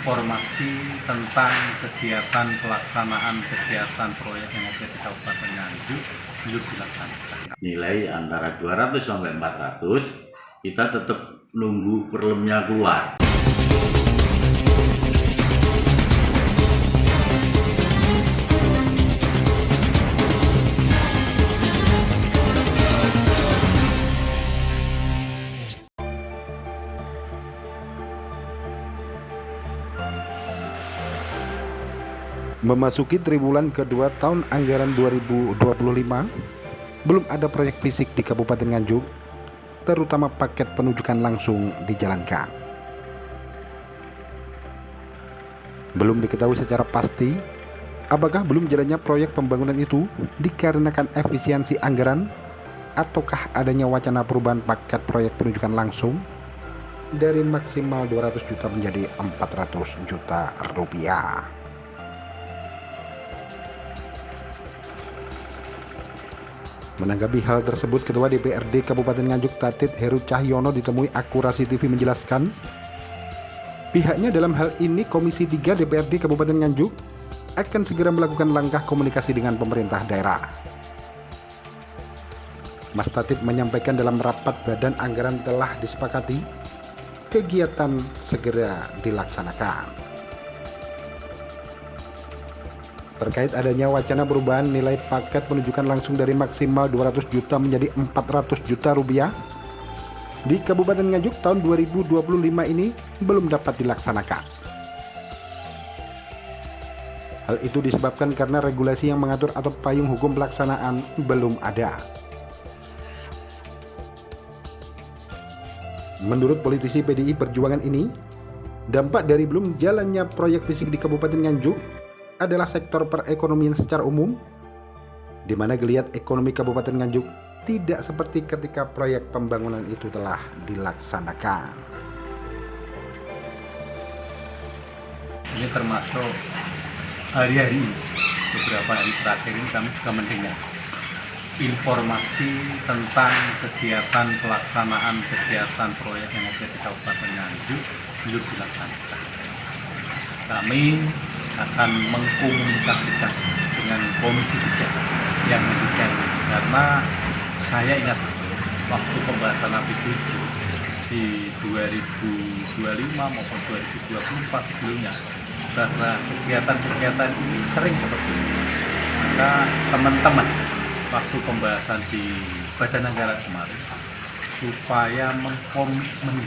informasi tentang kegiatan pelaksanaan kegiatan proyek yang ada di Kabupaten Nganjuk belum dilaksanakan. Nilai antara 200 sampai 400, kita tetap nunggu perlemnya keluar. Memasuki triwulan kedua tahun anggaran 2025, belum ada proyek fisik di Kabupaten Nganjuk, terutama paket penunjukan langsung dijalankan. Belum diketahui secara pasti apakah belum jalannya proyek pembangunan itu dikarenakan efisiensi anggaran ataukah adanya wacana perubahan paket proyek penunjukan langsung dari maksimal 200 juta menjadi 400 juta rupiah. Menanggapi hal tersebut, Ketua DPRD Kabupaten Nganjuk Tatit Heru Cahyono ditemui Akurasi TV menjelaskan, pihaknya dalam hal ini Komisi 3 DPRD Kabupaten Nganjuk akan segera melakukan langkah komunikasi dengan pemerintah daerah. Mas Tatit menyampaikan dalam rapat badan anggaran telah disepakati kegiatan segera dilaksanakan. Terkait adanya wacana perubahan nilai paket penunjukan langsung dari maksimal 200 juta menjadi 400 juta rupiah di Kabupaten Nganjuk tahun 2025 ini belum dapat dilaksanakan. Hal itu disebabkan karena regulasi yang mengatur atau payung hukum pelaksanaan belum ada. Menurut politisi PDI Perjuangan ini, dampak dari belum jalannya proyek fisik di Kabupaten Nganjuk adalah sektor perekonomian secara umum, di mana geliat ekonomi Kabupaten Nganjuk tidak seperti ketika proyek pembangunan itu telah dilaksanakan. Ini termasuk hari-hari ini, beberapa hari terakhir ini kami juga mendengar informasi tentang kegiatan pelaksanaan kegiatan proyek yang ada di Kabupaten Nganjuk belum dilaksanakan. Kami akan mengkomunikasikan dengan Komisi 3 yang demikian, karena saya ingat waktu pembahasan APBD di 2025 maupun 2024 sebelumnya, bahwa kegiatan-kegiatan ini sering seperti ini. Maka teman-teman waktu pembahasan di Badan Anggaran kemarin supaya mengkomitmen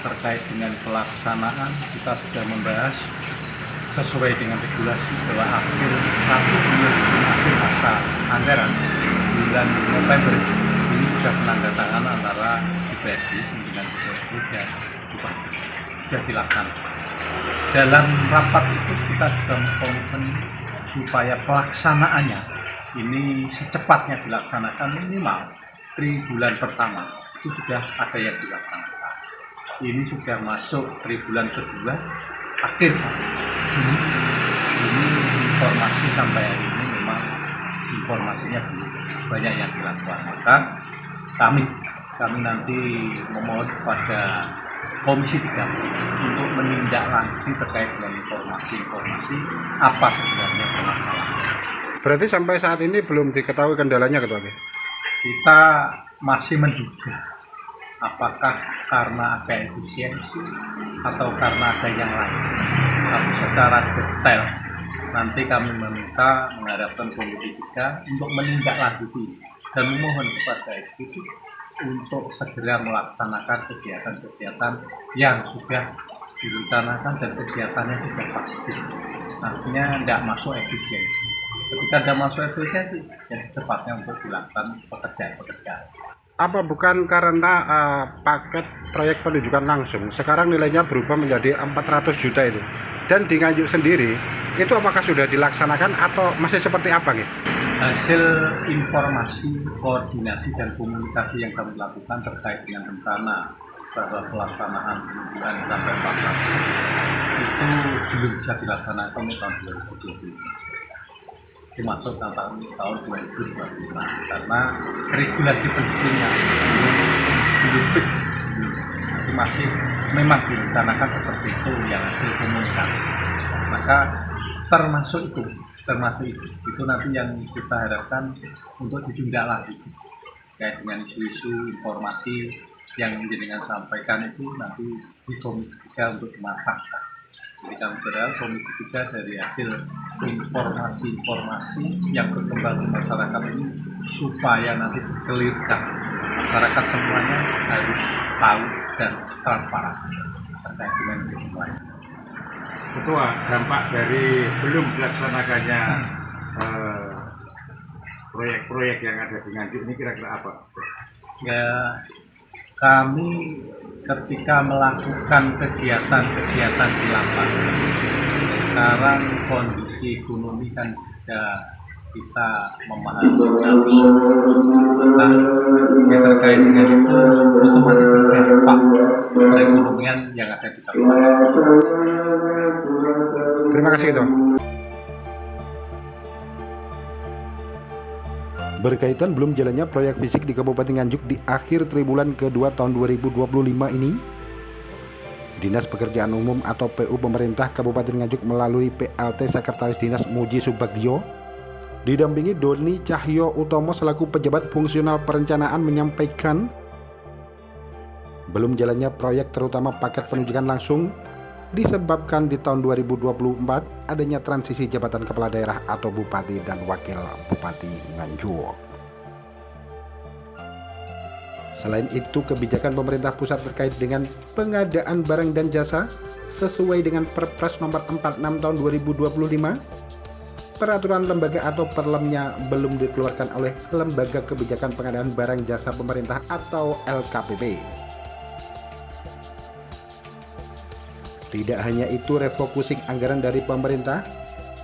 terkait dengan pelaksanaan, kita sudah membahas sesuai dengan regulasi bahwa akhir masa anggaran bulan November ini sudah penandatangan antara DPRD dengan DPRD dan Bupati sudah dilaksanakan. Dalam rapat itu kita juga mengkomitmen supaya pelaksanaannya ini secepatnya dilaksanakan, minimal triwulan pertama itu sudah ada yang dilaksanakan. Ini sudah masuk triwulan kedua, akhir Juni. Ini informasi sampai hari ini memang informasinya belum banyak yang dilakukan. Maka kami nanti memohon kepada Komisi 3 untuk menindaklanjuti terkait dengan informasi apa sebenarnya permasalahan. Berarti sampai saat ini belum diketahui kendalanya, Ketua? Kita masih menduga apakah karena ada efisiensi atau karena ada yang lain. Tapi secara detail nanti kami meminta menghadapkan Komisi 3 untuk menindaklanjuti dan memohon kepada eksekutif untuk segera melaksanakan kegiatan-kegiatan yang sudah direncanakan dan kegiatannya sudah pasti. Artinya tidak masuk efisiensi. Ketika tidak masuk efisiensi, ya secepatnya untuk dilakukan pekerjaan-pekerjaan. Apa bukan karena paket proyek penunjukan langsung sekarang nilainya berubah menjadi 400 juta itu? Dan di Nganjuk sendiri itu apakah sudah dilaksanakan atau masih seperti apa gitu? Hasil informasi, koordinasi dan komunikasi yang kami lakukan terkait dengan rencana bahwa pelaksanaan penunjukan sampai 400 itu belum bisa dilaksanakan di tahun 2025. Dimasuk tahun 2025 karena regulasi penduduknya belum masih memang direncanakan seperti itu yang hasil komunikasi. Maka termasuk itu nanti yang kita harapkan untuk ditindaklanjuti terkait dengan isu-isu informasi yang jenengan sampaikan itu nanti di Komisi 3 untuk dimatangkan. Jadi kami berharap Komisi 3 dari hasil informasi yang berkembang di masyarakat ini supaya nanti dikelirkan, masyarakat semuanya harus tahu dan transparan terkait dengan itu semuanya. Ketua, dampak dari belum dilaksanakannya proyek-proyek yang ada di Nganjuk ini kira-kira apa? Ya, kami ketika melakukan kegiatan di lapangan, sekarang kondisi ekonomi kan sudah kita memahami, maka ya terkait dengan itu otomatis berdampak perekonomian yang ada di kabupaten. Terima kasih Ketua. Berkaitan belum jalannya proyek fisik di Kabupaten Nganjuk di akhir triwulan kedua tahun 2025 ini, Dinas Pekerjaan Umum atau PU Pemerintah Kabupaten Nganjuk melalui PLT Sekretaris Dinas Muji Subagio didampingi Doni Cahyo Utomo selaku pejabat fungsional perencanaan menyampaikan belum jalannya proyek terutama paket penunjukan langsung disebabkan di tahun 2024 adanya transisi jabatan kepala daerah atau bupati dan wakil bupati Nganjuk. Selain itu, kebijakan pemerintah pusat terkait dengan pengadaan barang dan jasa sesuai dengan Perpres nomor 46 tahun 2025, peraturan lembaga atau perlemnya belum dikeluarkan oleh Lembaga Kebijakan Pengadaan Barang Jasa Pemerintah atau LKPP. Tidak hanya itu, refocusing anggaran dari pemerintah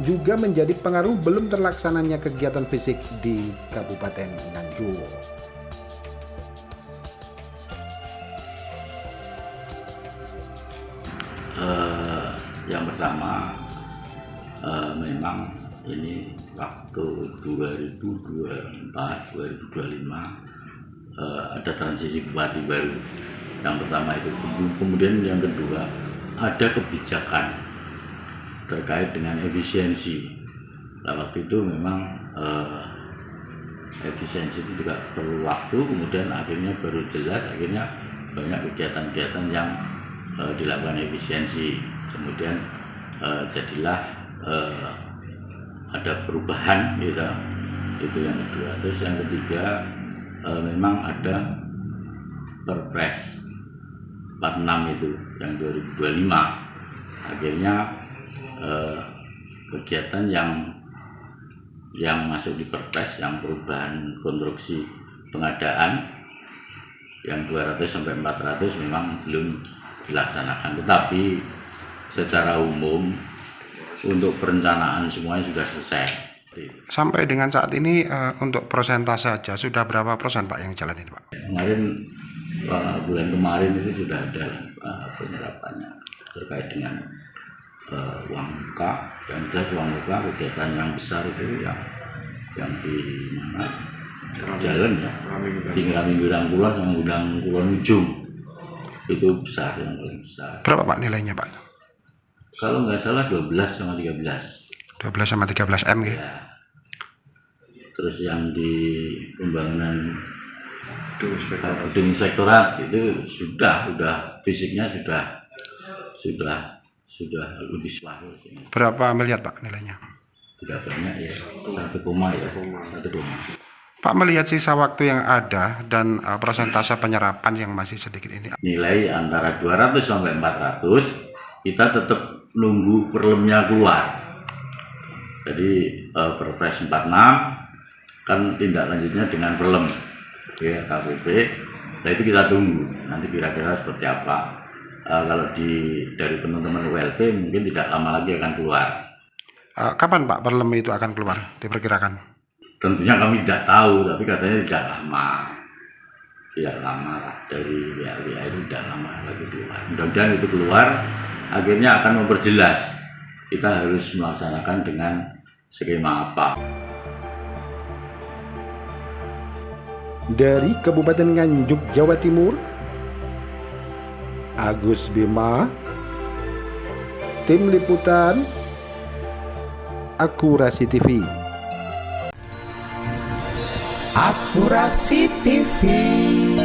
juga menjadi pengaruh belum terlaksananya kegiatan fisik di Kabupaten Nganjuk. Yang pertama, memang ini waktu 2024-2025 ada transisi bupati baru. Yang pertama itu, kemudian yang kedua ada kebijakan terkait dengan efisiensi. Nah, waktu itu memang efisiensi itu juga perlu waktu, kemudian akhirnya baru jelas, akhirnya banyak kegiatan-kegiatan yang dilakukan efisiensi, kemudian jadilah ada perubahan gitu. Itu yang kedua. Terus yang ketiga, memang ada Perpres 46 itu yang 2025, akhirnya kegiatan yang masuk di Perpres yang perubahan konstruksi pengadaan yang 200 sampai 400 memang belum dilaksanakan, tetapi secara umum untuk perencanaan semuanya sudah selesai. Sampai dengan saat ini untuk persentase saja sudah berapa persen Pak yang jalan ini Pak? Kemarin bulan kemarin itu sudah ada penerapannya terkait dengan uang muka, yang jelas uang muka kegiatan yang besar itu yang di mana jalan ya, tinggal Mingguran Kulon sama Gudang Kulon Ujung itu besar, yang paling besar. Berapa Pak nilainya Pak? Kalau nggak salah 12 sama 13. 12 sama 13 M gitu. Ya. Terus yang di pembangunan gedung inspektorat itu sudah fisiknya sudah lebih separuh sih. Berapa miliar Pak nilainya? Tidak banyak ya, 1 koma. Pak melihat sisa waktu yang ada dan persentase penyerapan yang masih sedikit ini. Nilai antara 200 sampai 400 kita tetap nunggu perlemnya keluar. Jadi Perpres 46 kan tindak lanjutnya dengan perlem ya, KPP. Nah itu kita tunggu nanti kira-kira seperti apa. Kalau dari teman-teman ULP mungkin tidak lama lagi akan keluar. Kapan Pak perlem itu akan keluar diperkirakan? Tentunya kami tidak tahu, tapi katanya tidak lama lah, dari WA itu tidak lama lagi keluar. Mudah-mudahan itu keluar, akhirnya akan memperjelas kita harus melaksanakan dengan skema apa. Dari Kabupaten Nganjuk, Jawa Timur, Agus Bima, Tim Liputan Akurasi TV. Akurasi TV.